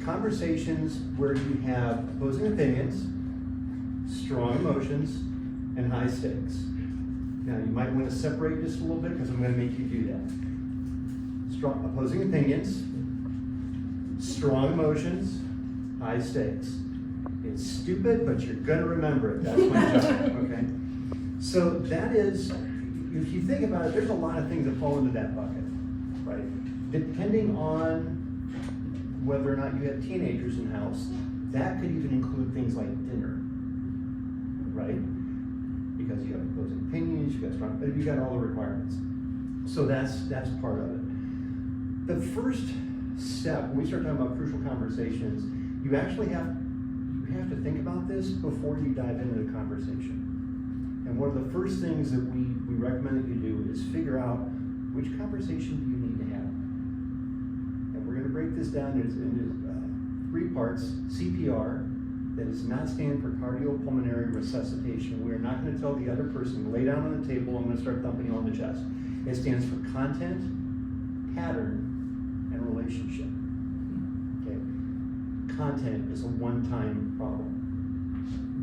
conversations where you have opposing opinions, strong emotions, and high stakes. Now, you might want to separate just a little bit because I'm going to make you do that. Strong opposing opinions, strong emotions, high stakes. It's stupid, but you're going to remember it. That's my job, okay? So that is, if you think about it, there's a lot of things that fall into that bucket, right? Depending on whether or not you have teenagers in the house, that could even include things like dinner, right? Because you have opposing opinions, you got strong, you got all the requirements. So that's part of it. The first step, when we start talking about crucial conversations, you actually have to think about this before you dive into the conversation. And one of the first things that we recommend that you do is figure out which conversation do you need to have. And we're going to break this down into 3 parts. CPR, that does not stand for cardiopulmonary resuscitation. We are not going to tell the other person, lay down on the table, I'm going to start thumping you on the chest. It stands for content, pattern, and relationship. Okay. Content is a one-time problem.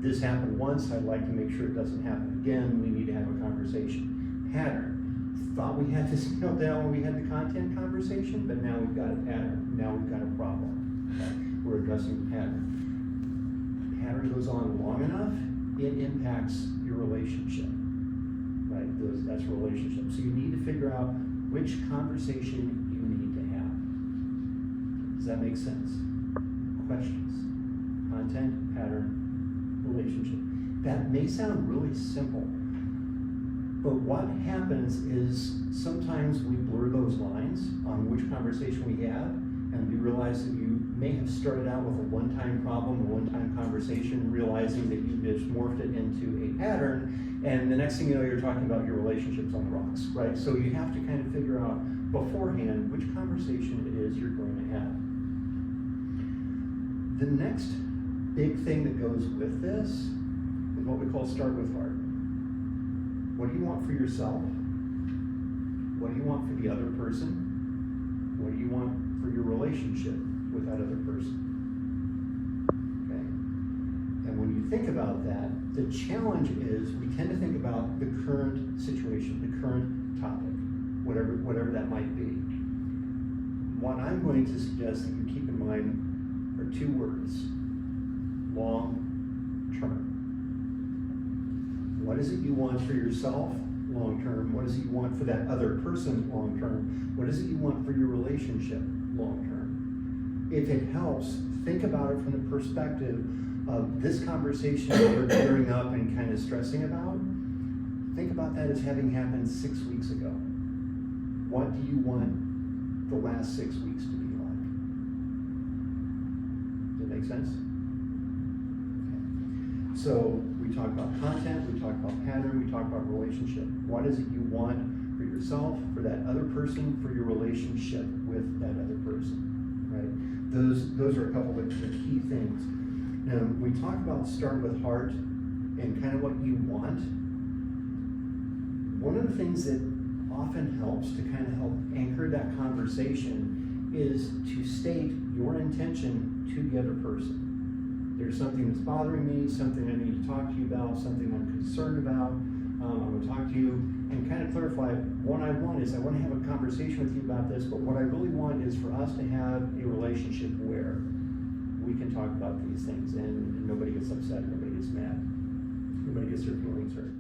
This happened once, I'd like to make sure it doesn't happen again. We need to have a conversation. Pattern. Thought we had this nailed down when we had the content conversation, but now we've got a pattern. Now we've got a problem. Okay? We're addressing the pattern. Pattern goes on long enough, it impacts your relationship. Right? That's relationship. So you need to figure out which conversation you need to have. Does that make sense? Questions. Content, pattern, relationship. That may sound really simple, but what happens is sometimes we blur those lines on which conversation we have, and we realize that you may have started out with a one-time problem, a one-time conversation, realizing that you just morphed it into a pattern, and the next thing you know, you're talking about your relationships on the rocks, right? So you have to kind of figure out beforehand which conversation it is you're going to have. The next big thing that goes with this is what we call start with heart. What do you want for yourself? What do you want for the other person? What do you want for your relationship with that other person? Okay. And when you think about that, the challenge is we tend to think about the current situation, the current topic, whatever that might be. What I'm going to suggest that you keep in mind are 2 words: long term. What is it you want for yourself long term? What is it you want for that other person long term? What is it you want for your relationship long term? If it helps, think about it from the perspective of this conversation that we're gearing up and kind of stressing about. Think about that as having happened 6 weeks ago. What do you want the last 6 weeks to be like? Does that make sense? Okay. So we talk about content, we talk about pattern, we talk about relationship. What is it you want for yourself, for that other person, for your relationship with that other person, right? Those are a couple of the key things. Now, we talk about start with heart and kind of what you want. One of the things that often helps to kind of help anchor that conversation is to state your intention to the other person. There's something that's bothering me, something I need to talk to you about, something I'm concerned about. I'm going to talk to you and kind of clarify what I want is I want to have a conversation with you about this, but what I really want is for us to have a relationship where we can talk about these things and nobody gets upset, nobody gets mad, nobody gets their feelings hurt.